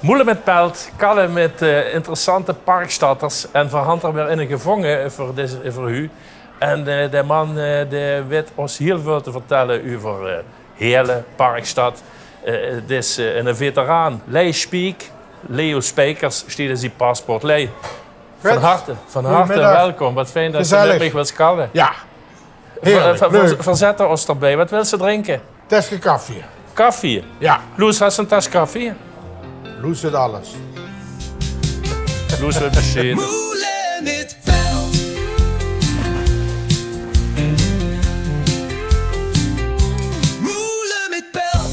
Moelen met pelt, kallen met interessante parkstatters en van er weer in een gevangen voor u. En de man weet ons heel veel te vertellen over hele Parkstad. Het is een veteraan, Lei Spiek, Leo Spijkers, staat in zijn paspoort. Lei, van harte welkom. Wat fijn dat je met mij wilt kallen. Ja, heerlijk. Verzet ons erbij. Wat wil ze drinken? Tasje koffie. Koffie? Ja. Loes, had ze een tas koffie? Loes het alles. Loes het bescheiden. Moelen met pelt. Moelen met pelt.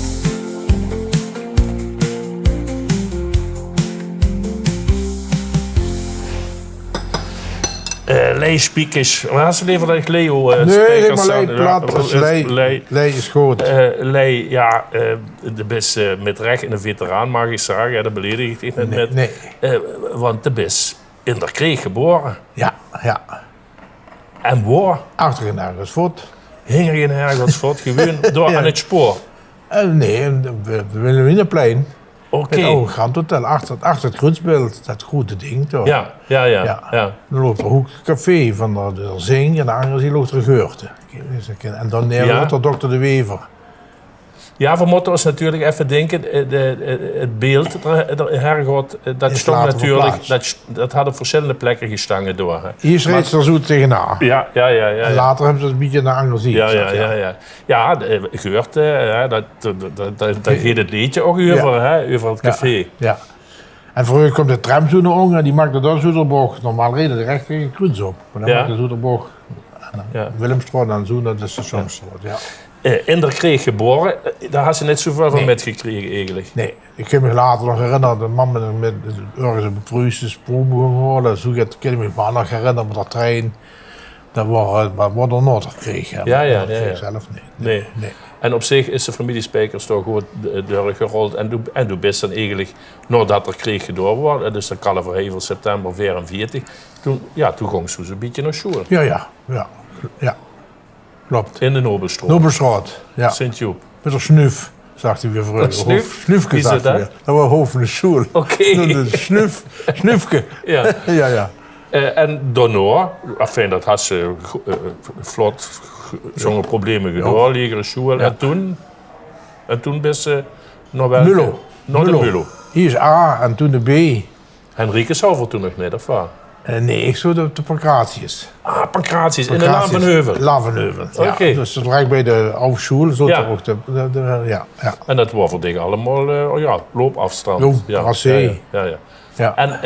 Lei Spiek is... Waar ze liever dat Leo Nee, Spijkers maar Lei plat. Dat is Lei. Lei is goed. Lei, ja, de best met recht een veteraan, mag ik zeggen. Ja, dat beledig ik niet met. Nee. Want de best in der Kreeg geboren. Ja. En waar? Achter in Ergensvoort. Hing er geen ergens voort, gewoon door aan het spoor. Nee, we willen in een plein. Oké. Het oude Grand Hotel, achter het Grutsbeeld, dat grote ding toch? Ja. Dan loopt er ook een café van de Zing en de andere loopt er Geurte. En dan loopt er Dr. De Wever. Ja, we moeten ons natuurlijk even denken, het beeld, hergot, dat stond natuurlijk, dat had op verschillende plekken gestangen door. Hè. Hier schreef ze er zo tegenaan. Ja. En later hebben ze het een beetje naar Angels zien. Ja, Geurte, daar gaat het liedje ook over, hè, over het café. Ja. En vroeger komt de tram zo naar Ongen en die maakte daar Zoeterbocht. Normaal reden de recht tegen Kruns op. Maar dan maakte Zoeterbocht. Willemstraat en zo naar de Stationsstraat. Ja. In der Kreeg geboren, daar had ze net zoveel van metgekregen eigenlijk. Nee, ik kan me later nog herinneren, de man met ergens een Pruisse spoor geworden. Zo kan ik me maar nog herinneren met dat trein. Dat wordt er nooit gekregen. Ja. Zelf Nee. En op zich is de familie Spijkers toch goed doorgerold. En toen best dan eigenlijk, nadat er Kreeg gedaan wordt, dus de Kalverhevel september 44, toen ging ze een beetje naar school. Ja. Klopt. In de Nobelstraat. Nobelstraat, ja. Sint-Joep. Met een snuf, zag hij weer vroeger. Snuf? Snufke, Wie is zag hij dat? weer. Dat was hoofd van de school. Oké. Snufke. Ja. En daarna, dat had ze vlot zonder problemen gedaan, ligere school. Ja. En toen best ze naar welke? Naar de Mulo. Hier is A en toen de B. Henrike zou er toen nog net, of wat? Nee, ik zou de Pancratius. Pancratius, in de Laan van Heuvel. Laan van Heuvel, ja. Okay. Dus dat direct bij de oude school. Zo ook ja. En dat was voor dingen allemaal loopafstand. Ja. En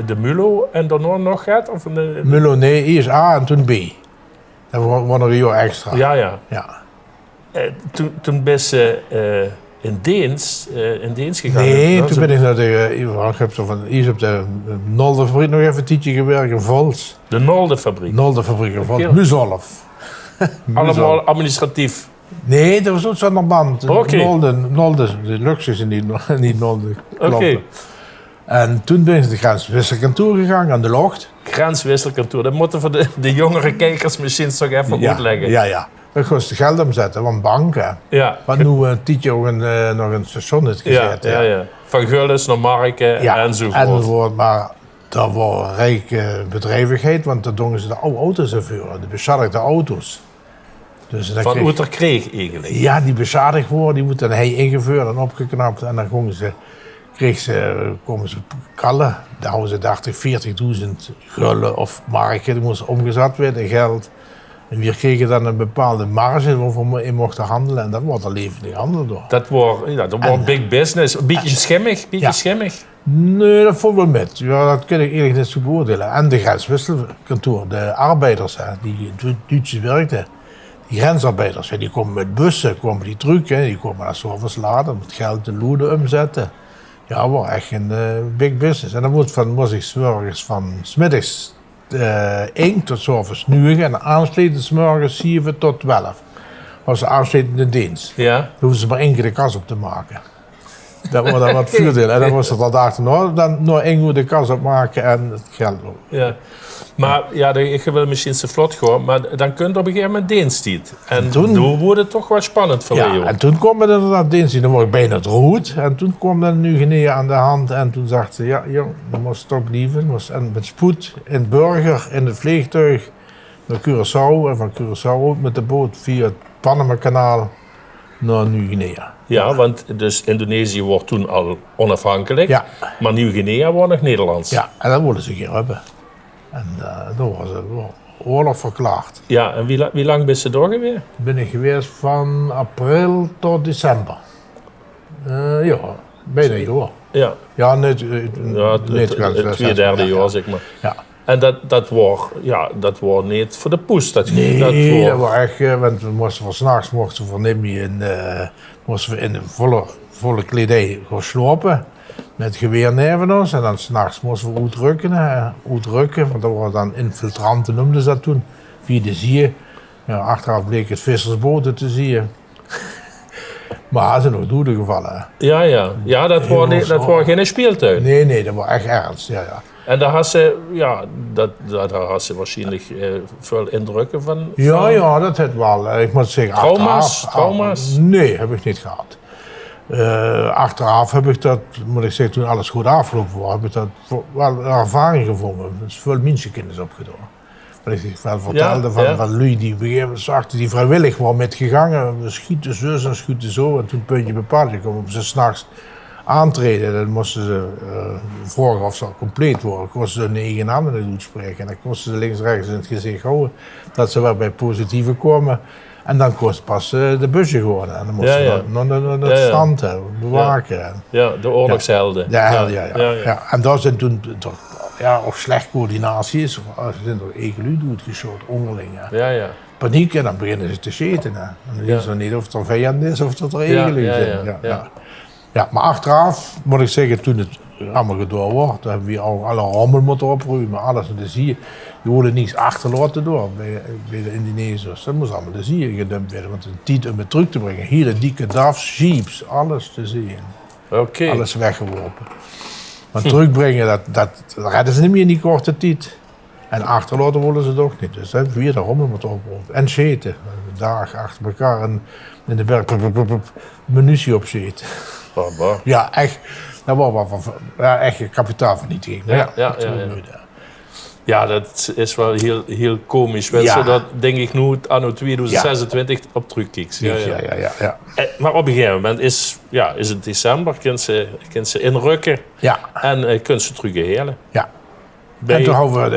de Mulo en daarna nog gaat? Of Mulo, nee, hier is A en toen B. Dat was nog een jaar extra. Ja. Toen best ze in Deens gegaan. Nee, toen ben ik naar hier is op de Noldefabriek nog even een tijdje gewerkt in Vols. De Noldefabriek? Noldefabriek in Vols, Muzolf. Allemaal administratief? Nee, dat was ook zo'n band. Nolde, de luxus in die Nolde. Oké. En toen ben ik de grenswisselkantoor gegaan aan de Locht. Grenswisselkantoor, dat moeten voor de jongere kijkers misschien toch even uitleggen. Ja. Dat kost geld omzetten, want banken. Ja. Wat nu een tijdje ook nog een station is gezet. Ja. Van Gullis naar Marken enzovoort. Maar dat was een rijke bedrijvigheid, want dat dongen ze de oude auto's invoeren, de beschadigde auto's. Dus van hoe er kreeg eigenlijk? Ja, die beschadigd worden, die moeten hij ingevoerd en opgeknapt. En dan komen ze kallen. Daar hadden ze 40.000 gulden of marken, die moesten omgezet worden in geld. En we kregen dan een bepaalde marge waarvoor we in mochten handelen. En dat wordt een levendige handel door. Dat wordt big business. Een beetje schimmig? Nee, dat valt wel met. Ja, dat kan ik eerlijk niet zo beoordelen. En de grenswisselkantoor, de arbeiders die Duitsers werkten. Die grensarbeiders, die komen met bussen, die trucken, die komen naar s'avonds laden met geld de loeden omzetten. Ja, dat was echt een big business. En dan moest ik 's morgens van 's middags 1 tot 's avonds 9 en aansluiten 's morgens 7 tot 12. Dat was de aansluitende dienst. Ja. Dan hoeven ze maar 1 keer de kas op te maken. Dat wordt dan wat vuurdeel. En dan was het al daarna dan nog 1 uur de kas opmaken en het geld op. Ja. Maar ja, ik wil misschien te vlot gaan, maar dan kun je op een gegeven moment diensttijd. En toen wordt het toch wat spannend voor jou. Ja, en toen kwam het inderdaad dinsdag, dan word ik bijna rood. En toen kwam er nu Guinea aan de hand en toen zag ze, ja, jong, je moest toch blijven. En met spoed in het burger, in het vliegtuig, naar Curaçao. En van Curaçao met de boot via het Panama-kanaal naar Nieuw-Guinea. Ja, want dus Indonesië wordt toen al onafhankelijk, Ja. maar Nieuw-Guinea wordt nog Nederlands. Ja, en dat wilden ze een keer hebben. En toen was het oorlog verklaard. Ja, en wie lang ben je door geweest? Ben ik geweest van april tot december. Ja, bijna een jaar. Ja, Ja, net, ja het 2/3 jaar, zeg maar. Ja. En dat wordt niet voor de poes. Dat Nee, dat wordt- was echt, want we moesten van 's nachts moesten we van Nimby moesten we in de volle kledij gaan slopen. Met geweer neven ons. En dan 's nachts moesten we uitrukken. Want dat waren dan infiltranten, noemden ze dat toen. Via de zee. Ja, achteraf bleek het vissersboten te zien. Maar er zijn nog doden gevallen. Ja, dat wordt geen speeltuin. Nee, dat was echt ernst. Ja. En daar had ze, daar had ze waarschijnlijk veel indrukken van. Ja, dat heeft wel. Ik moet zeggen, Trauma's? Nee, heb ik niet gehad. Achteraf heb ik dat, moet ik zeggen, toen alles goed afgelopen was, heb ik dat wel een ervaring gevonden. Er is veel mensenkinders opgedaan. Wat ik wel vertelde van lui die op een gegeven moment die vrijwillig waren metgegangen. We schieten zus en schieten zo. En toen het puntje bepaald, je kon op ze 's nachts aantreden. Dan moesten ze vragen of ze al compleet waren. Kosten ze hun eigen naam in het uitspreken. En dan kosten ze links rechts in het gezicht houden. Dat ze wel bij positieve komen. En dan kost pas de busje gewoon. En dan moesten ze naar het strand bewaken. Ja, de oorlogshelden. Ja. En daar zijn toen toch ook slecht coördinatie is. Er zijn toch egelui doodgeschoten, onderling. Ja. Paniek en dan beginnen ze te scheten. En dan is er niet of het er vijand is of dat er egelui zijn. Ja, maar achteraf moet ik zeggen, toen het allemaal gedaan wordt, dan hebben we al alle rommel moeten opruimen, alles in de zee. Je wilde niets achterlaten door bij de Indonesiërs. Dat moest allemaal de zee gedumpt worden, want een tijd om het terug te brengen. Hier de dikke DAF's, jeeps, alles te zee. Oké. Alles weggeworpen. Maar terugbrengen, dat redden ze niet meer in die korte tijd. En achterlaten willen ze het ook niet. Dus hebben we weer de rommel moeten opruimen. En scheten. Dagen achter elkaar en in de berg munitie op scheten. Ja, echt. Dat was wel echt kapitaalvernietiging. Ja, dat is wel heel komisch. Wel, zodat denk ik nu anno 2026 op terugkijkt. Ja. Maar op een gegeven moment is het december, kunt ze inrukken en kunt ze terughelen. Ja. En toen hadden we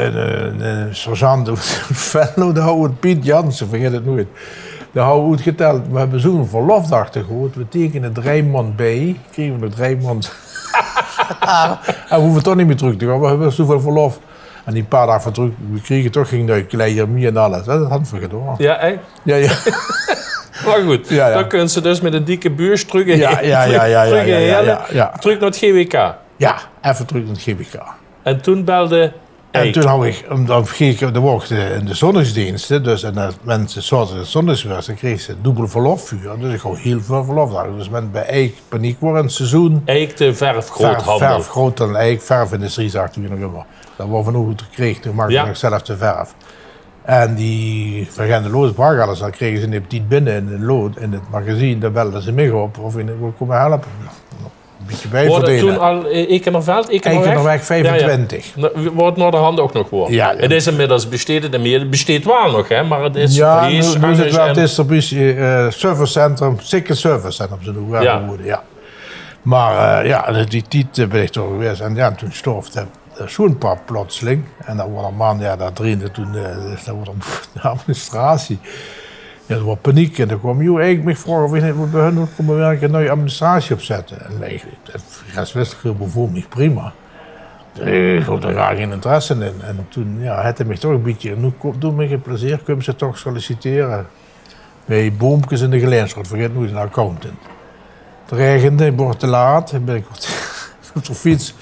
de sergeant Venlo, daar hadden we Piet Jansen, vergeet het nooit. Daar hadden we uitgeteld. We hebben zo'n verlofdag te goed. We tekenen 3 maanden bij. Kregen we nog 3 maanden. En we hoeven toch niet meer terug te gaan. We hebben zoveel verlof. En die paar dagen terug, we kregen toch geen kleier meer en alles. Dat hadden we gedaan. Ja, hè? Ja. Maar goed, dan kunnen ze dus met een dikke beurs terug terug naar het GWK. Ja, even terug naar het GWK. En toen belde En toen had ik, omdat ik de woord in de zondagsdiensten, dus en als mensen zaten in het zondagswerk, dan kregen ze dubbele verlofvuur. Dus ik had heel veel verlofdagen. Dus men bij Eik paniek wordt in het seizoen. Eik de verfgroothandel. Verf groot dan Eik, verfindustrie zag ik nog immer. Dat was van hoe het kreeg, toen maakte ik zelf de verf. En die vergende loodbragers, dan kregen ze een petit binnen in de lood, in het magazine, daar belden ze mij op of ik wil komen helpen. Een beetje bijverdelen. Toen al Ekenerveld, Ekenerweg 25. Wordt naar de hand ook nog wel. Ja. Het is inmiddels besteed en meer. Het besteedt wel nog, hè, maar het is ja, nu is het wel distributie, servicecentrum, zeker servicecentrum, ze doen wel geworden, ja. Maar die tijd ben ik toch geweest en ja, toen stoof de schoenpap plotseling. En dat was een man, dat trainde toen, dat was de administratie. Ja, er was paniek en dan kwam ik me vragen of ik bij hun kon werken een nieuwe administratie opzetten. En dat wist ik bijvoorbeeld niet prima. Ik had er graag geen interesse in. En toen had hij me toch een beetje, nu doe me geen plezier, kun je ze toch solliciteren. Bij Boompjes in de Geleenstraat, vergeet nooit een accountant. Het regende, ik word te laat, dan ben ik op de fiets.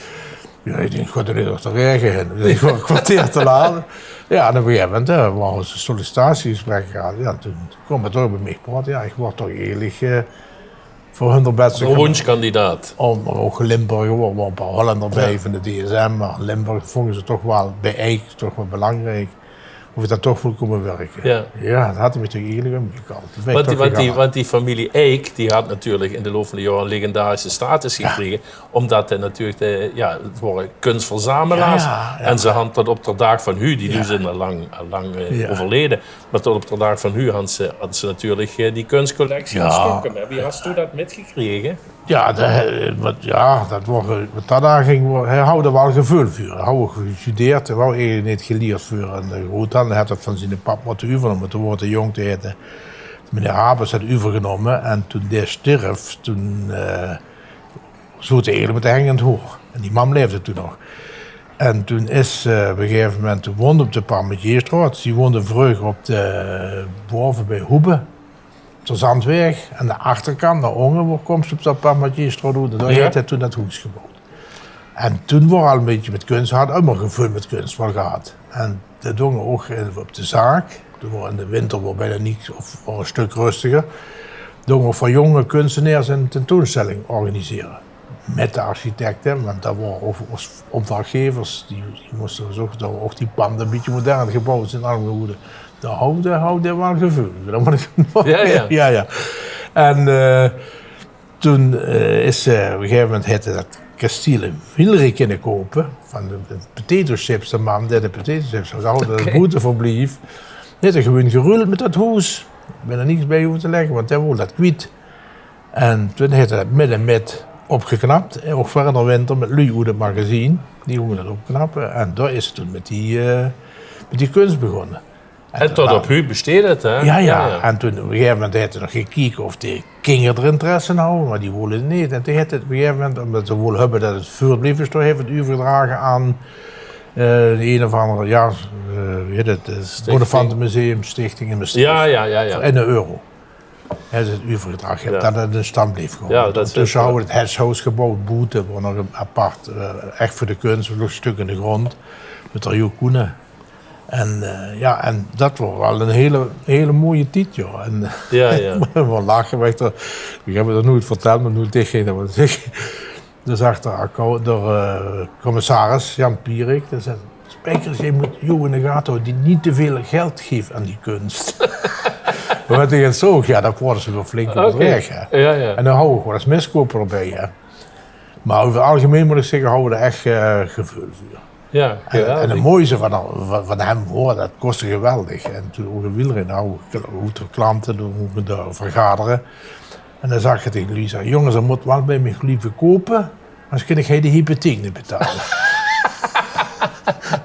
Ja, ik denk, god, er is nog te regen. Dus ik was een kwartier te laat. Ja, en op een gegeven moment waren we een sollicitatiegesprek gehad. Ja, toen kwam het ook bij mij gepraat. Ja, ik word toch eerlijk voor hun best Een wunschkandidaat. om ook Limburg worden, een paar Hollander bij van de DSM, maar Limburg vonden ze toch wel bij Eik toch wel belangrijk. Of je dat toch wil komen werken. Ja, dat had hij me toch eigenlijk omgekant. Want die familie Eik, die had natuurlijk in de loop van de jaren een legendarische status gekregen. Omdat hij natuurlijk, het waren kunstverzamelaars. En ze hadden tot op de dag van nu, die nu zijn al lang overleden. Maar tot op de dag van nu hadden ze natuurlijk die kunstcollectie in stokken. Wie had u dat metgekregen? Ja, dat wordt, hij houdt er wel gevoel voor. Hij had gestudeerd, hij wou eigenlijk niet geleerd voor. En de groothandel had dat van zijn pap moeten overgenomen. Toen wordt de jong te heten. Meneer Habers had overgenomen en toen die stierf, toen sloot hij eigenlijk met de hangend hoog. En die man leefde toen nog. En toen is op een gegeven moment, toen woonde op de Parmetierstraat. Die woonde vroeger op de boven bij Hoebe. Ter Zandweg, aan de achterkant, naar Ongen, waar komt op dat Parmetierstraat uit. Daar heeft hij toen dat huis gebouwd. En toen was al een beetje met kunst, had ook maar gevuld met kunst wel gehad. En dat doen we ook op de zaak. Toen was in de winter wel bijna niet, of wel een stuk rustiger. Doen we voor jonge kunstenaars een tentoonstelling organiseren. Met de architecten, want dat waren ook opdrachtgevers. Die moesten zorgen dat ook die panden een beetje modern gebouwd zijn. Daar houdt wel gevoel. Ja. En toen is op een gegeven moment had dat kasteel in Wielrik kunnen kopen. Van de potato chips, de man die de potato chips had, dat boete verbleef. Net gewoon geruild met dat huis. Ik ben er niets bij hoeven te leggen, want hij wilde dat kwijt. En toen heeft hij dat midden met opgeknapt. Ook verder winter met lui uit het magazine. Die gingen dat opknappen. En daar is het toen met die kunst begonnen. En tot op u besteed het, hè? Ja. En toen op een gegeven moment had hij nog gekeken of de kinderen er interesse in hadden, maar die wilden het niet. En toen had het op een gegeven moment, omdat ze wilden hebben dat het voortbleef, toen heeft het overgedragen aan de een of andere, het Bonaventumemuseum Stichting in Maastricht. Ja. En €1. Heeft het overgedragen, dat het in stand bleef gewoon. Ja, dat tussen hadden we het Heshuis gebouwd, Boete, waar nog een apart, echt voor de kunst, nog een stuk in de grond, met er Koenen. En dat was wel een hele mooie titel. We lachen weg. Ik heb het er nooit verteld, maar nooit tegen dat we zeggen. Dan zag de commissaris Jan Pierik, die zei: Spijkers, je moet jou in de gaten houden die niet te veel geld geeft aan die kunst. Maar tegen het zo, dat worden ze wel flink op weg. En dan houden we gewoon als miskoper erbij. Hè. Maar over het algemeen moet ik zeggen, houden we er echt gevoel voor. Ja, en het mooiste van hem hoor, dat kostte geweldig. En toen ook een wielrennen, hoe de klanten, hoe we daar vergaderen. En dan zag je tegen Lisa: jongens, dat moet wel bij me liever kopen, anders kan ik de hypotheek niet betalen.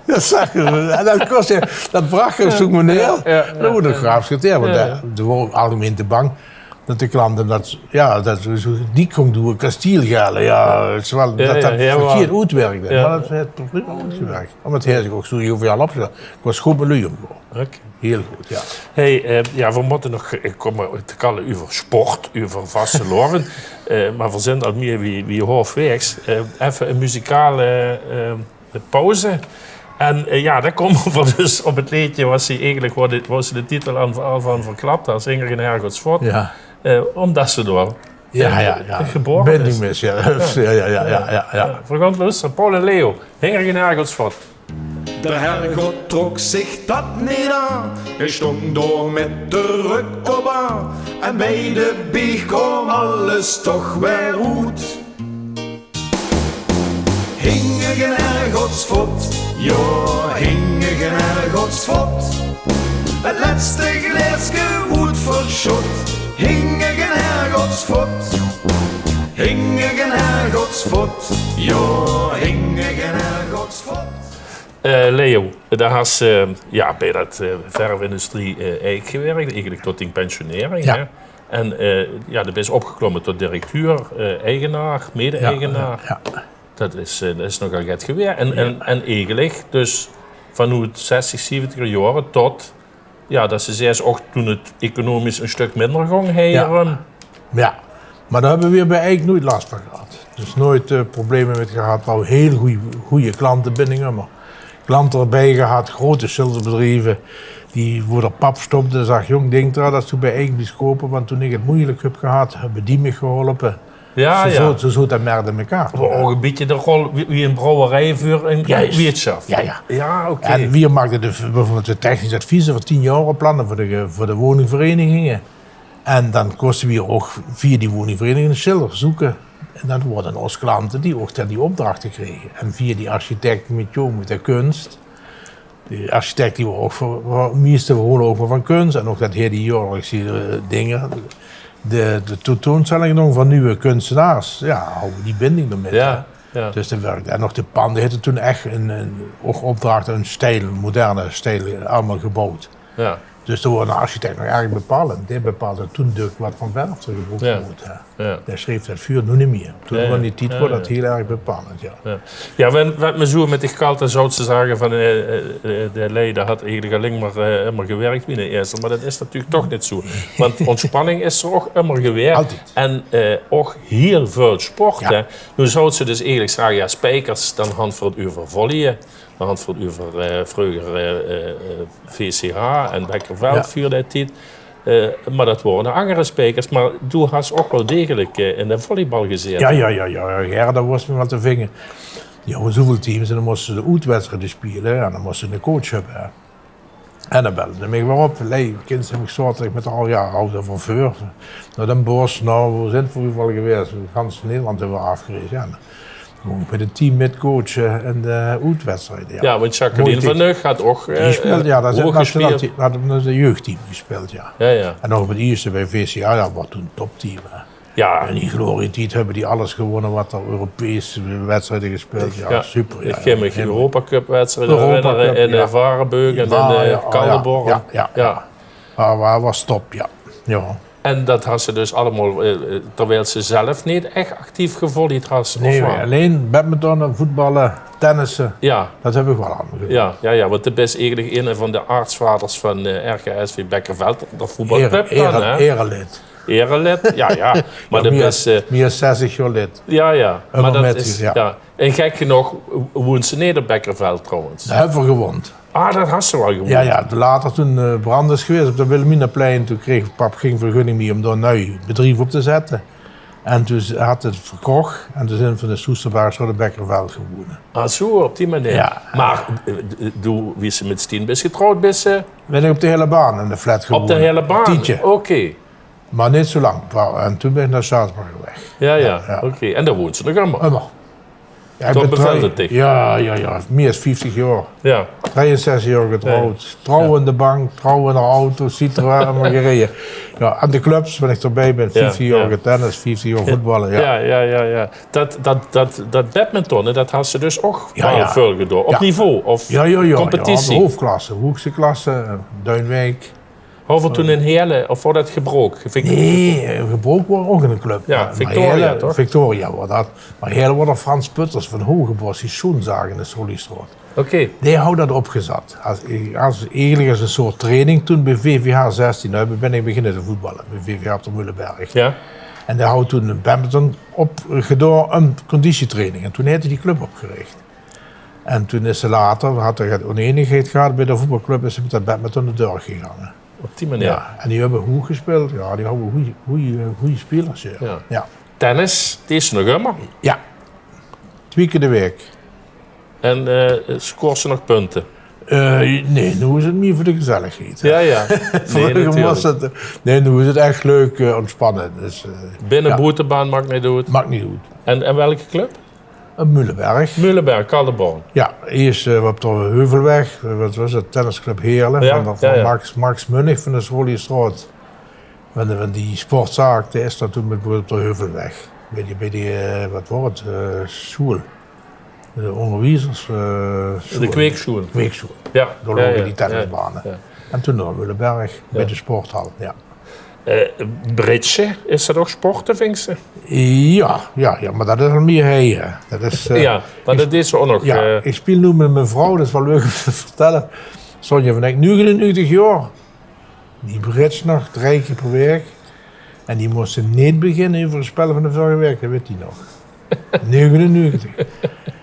Dat zag je. En dat kostte, dat bracht je zo'n meneer. Dan wordt het graag geschreven, want er waren algemeen te bang dat de klanten dat die kon doen, kasteel dat verkeerd uitwerkte. Maar dat heeft prima uitgewerkt. Omdat hij zich ook zo heel veel opgezet. Ik was goed met lui omgegaan. Heel goed, ja. Hey, we moeten nog komen te kallen over sport, over vaste loven. Maar we zijn al meer wie halfwegs. Even een muzikale pauze. En daar komen we dus op het liedje, was de titel al van verklapt, als Ingrid Hergotsfort. Ja. Omdat ze door geboren is. Bendingmis, ja. We gaan luisteren, Paul en Leo, Ingrid Hergotsfort. De Hergot trok zich dat niet aan. Hij stond door met de ruk op aan. En bij de bieg kwam alles toch weer goed. Hingegen Hergotsfort, hingegen Hergotsfort. Het laatste glaasje goed verschot. Hingegen Hergotsfort, hingegen Hergotsfort. Hingegen Hergotsfort. Leo, daar has bij dat verfindustrie Eik gewerkt, eigenlijk tot in pensionering. Ja. Hè? En dat is opgeklommen tot directeur, eigenaar, mede-eigenaar. Ja. Dat is nogal get geweest. En eigenlijk dus vanuit 60, 70 jaren tot dat ze zelfs ook toen het economisch een stuk minder ging heren. Ja, maar daar hebben we weer bij Eik nooit last van gehad. Dus nooit problemen met gehad. We hadden heel goede klantenbindingen, maar klanten erbij gehad, grote schilderbedrijven Die voor de pap stopte, zag jong ding daar, dat ze bij eigen bioscopen, want toen ik het moeilijk heb gehad, hebben die me geholpen. Ja. Zo dat merkte elkaar. Ook een beetje de rol wie een brouwerij voor een wirtschaft. Ja. Ja, oké. En we maakten bijvoorbeeld de technische adviezen voor 10 jaar plannen voor de woningverenigingen. En dan kosten we ook via die woningverenigingen schilder zoeken. En dan worden onze klanten die ook die opdrachten kregen. En via die architecten met de kunst. De architect die we ook voor meeste horen ook van kunst. En ook dat hele jaarlijkse dingen. De tentoonstellingen van nieuwe kunstenaars. Ja, houden die binding ermee. Ja. Dus dat werkt. En nog de panden hadden toen echt ook opdrachten, een stijl, moderne stijl, allemaal gebouwd. Ja. Dus er wordt een architect nog erg bepalend. Die bepaalde toen wat van verf er gebruikt moet. Ja. Daar schreef dat vuur nu niet meer. Toen was die titel dat heel erg bepalend. Ja, wat me zo met die kalt en zoutse zagen van de leden had eigenlijk alleen maar immer gewerkt wie de eerste. Maar dat is natuurlijk toch niet zo. Want ontspanning is er ook immer gewerkt. Altijd. En ook heel veel sport. Ja. Hè. Nu zou ze dus eigenlijk zeggen, ja, spijkers, dan hand voor het uur voor volleyen. Dan hand voor het uur voor vroeger VCH en Bekkerveld voor die tijd. Maar dat waren andere spijkers. Maar toen had ze ook wel degelijk in de volleybal gezeten. Ja, dat was me wat te vingen. Die hadden zoveel teams en dan moesten ze de uitwedstrijden spelen en dan moesten ze een coach hebben. En dan belde ik wel op. Kind heb ik zorgd met al ouder van voor. Naar Den Bosch, we zijn voor geval geweest. Gans Nederland hebben we afgereisd. Ja. Gewoon met een team met coachen en de uitwedstrijden. Ja, want Jacqueline van Nug had ook gespeeld. Ja, dat had een jeugdteam gespeeld, ja. En nog op het eerste bij VCA, dat was toen een topteam. Ja. En die glorietijd hebben die alles gewonnen wat er Europese wedstrijden gespeeld. Ja, super. Ik ken me Europa Cup wedstrijden herinneren in Varenbeuk en in Kalderborg. Ja. Maar was top, ja. En dat had ze dus allemaal, terwijl ze zelf niet echt actief gevolgd had. Nee, alleen badminton, voetballen, tennissen. Ja. Dat heb ik wel allemaal gedaan. Ja, want de best eigenlijk een van de aartsvaders van RKSV Bekkerveld, dat voetbalclub dan, hè? Erelid. Erelid, ja. Maar de beste... Meer 60 jaar lid. Ja. Maar dat is... Ja. En gek genoeg woont ze niet op Bekkerveld trouwens. Dat hebben we gewoond. Ah, dat had ze wel gewoond. Ja. Later toen brand is geweest op de Wilhelminaplein, toen kreeg pap geen vergunning meer om daar een nieuw bedrijf op te zetten. En toen had het verkocht en toen zijn we van de Soesterberg naar de Bekkerveld gewoond. Ah, zo, op die manier. Ja. Maar wie ze met Stien is getrouwd, ben ik op de hele baan in de flat gewoond. Op de hele baan? Tientje. Oké. Maar niet zo lang. En toen ben ik naar Salzburg weg. Ja. Oké. En daar woont ze nog allemaal? Ja, tot bevelden tegen? Ja. Meer dan 50 jaar. Ja. 63 jaar getrouwd. Trouw in de bank, trouw in de auto, Citroën en maar gereden. Ja, aan de clubs ben ik erbij ben. 50 jaar tennis, 50 jaar voetballen. Ja. Dat badminton, dat had ze dus ook veel gedaan. Op niveau of competitie? Ja, de hoofdklasse, hoogste klasse, Duinwijk. Hoeveel toen in Heerlen, of voor dat gebroken? Nee, gebroken was ook in een club. Ja, Victoria toch? Victoria was dat. Maar Heerlen was er Frans Putters van Hogebos, die zo'n zagen in de Soliestraat. Oké. Die houdt dat opgezet. Eigenlijk als een soort training toen bij VVH 16. Nou, ben ik beginnen te voetballen bij VVH op de Mullenberg. Ja. En daar houdt toen een badminton gedaan, een conditietraining. En toen heeft hij die club opgericht. En toen is ze later, had hij oneenigheid gehad bij de voetbalclub, is ze met dat badminton de deur gegaan. Op die manier? Ja, en die hebben goed gespeeld. Ja, die hebben goede spelers. Ja. Tennis, die is nog helemaal? Ja. 2 keer de week. En scoort ze nog punten? Nee, nu is het meer voor de gezelligheid. Ja. Nee, nu is het echt leuk, ontspannen. Dus, binnen boetebaan mag niet doen? Mag niet doen. En welke club? Mullenberg. Mullenberg, Kalderborn. Ja, eerst op de Heuvelweg. Wat was het? Tennisclub Heerlen. Van Max Munnig van de Soliestraat. Van die sportzaak, die is dat toen met op de Heuvelweg. Bij die wat wordt het? School. De onderwijzers. De kweekschool. Kweekschool. Ja. Door lopen die tennisbanen. Ja. En toen naar Mullenberg, bij de sporthal. Ja. Bridge, is dat ook sporten, vind ze? Ja, maar dat is al meer heien. Dat is, maar dat is ook nog... Ja, ik speel nu met mijn vrouw, dat is wel leuk om te vertellen. Sonja van Eyck, 99 jaar. Die bridge nog 3 keer per week. En die moest niet beginnen over het spellen van de vorige week, dat weet hij nog. 99.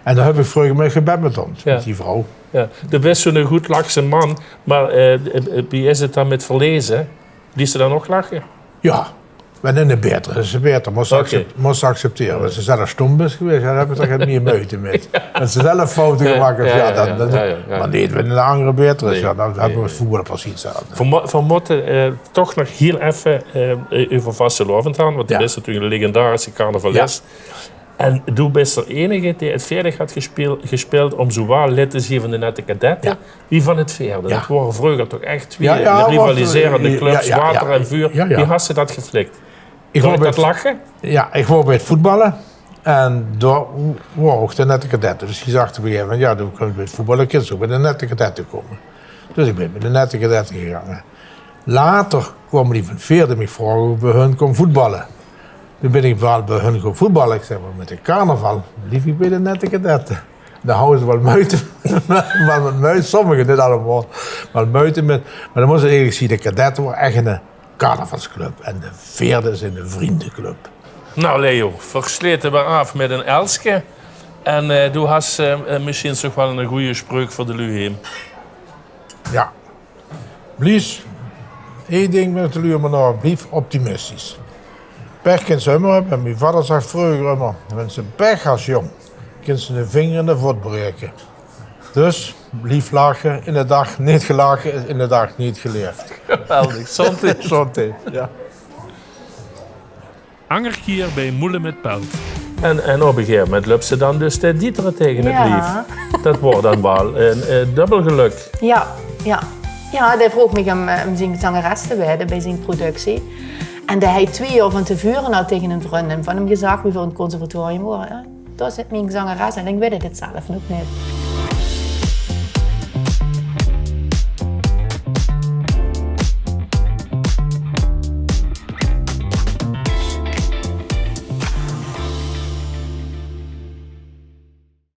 En dan heb ik vroeger mee gebadmintond met die vrouw. Ja. Je bent zo'n goed lachse man, maar wie is het dan met verlezen? Die ze dan nog lachen? Ja, maar in de beter is ze beter. Moest accepteren. Als ze zelf stom is geweest, dan hebben ze er geen meute met. Als ze zelf fouten gemaakt heeft, maar niet, wanneer de andere beter is, dan hebben we het voetbal precies hetzelfde. Van moeten toch nog heel even over Vastelovend aan, want dat is natuurlijk een legendarische carnavalist. En du bent de enige die het Veerdig had gespeeld om zowel lid te zien van de nette kadetten wie van het Veerdig. Dat waren vroeger toch echt twee rivaliserende clubs, water en vuur. Wie had ze dat geflikt? Ik hoor dat lachen? Ja, ik hoor bij het voetballen. En door ook de nette kadetten. Dus die zag op een gegeven moment, ja, dan kun je bij het voetballen kind ook bij de nette kadetten komen. Dus ik ben bij de nette kadetten gegaan. Later kwamen die van Veerdig me vragen hoe bij hun kon voetballen. Toen ben ik wel bij hun gaan voetballen. Ik zeg, maar met de carnaval lief ik bij de nette kadetten. Dan houden ze wel muiten. Sommigen niet allemaal. Maar muiten met. Maar dan moest je eigenlijk zien, de kadetten waren echt een carnavalsclub. En de Veerdig is een vriendenclub. Nou Leo, versleten we af met een Elske. En du hast misschien toch wel een goede spreuk voor de Luheem. Ja. Blijf, één ding met de Luheem, maar blijf optimistisch. Pech kan ze immer hebben. Mijn vader zegt vroeger immer, wenn ze pech als jong, kan ze een vinger in de voet breken. Dus, blijf lachen, in de dag niet gelachen, is in de dag niet geleerd. Geweldig, Zonte, ja. Angerkier bij Moelen met Pelt. En op een gegeven moment loopt ze dan dus de Dieteren tegen het lief. Dat wordt dan wel een dubbel geluk. Ja. Die vroeg me om zijn zangeres te worden bij zijn productie. En dat hij 2 jaar van tevoren al tegen een vriendin van hem gezegd wie voor een conservatorium worden. Dat is mijn zangeres en ik weet het zelf nog niet.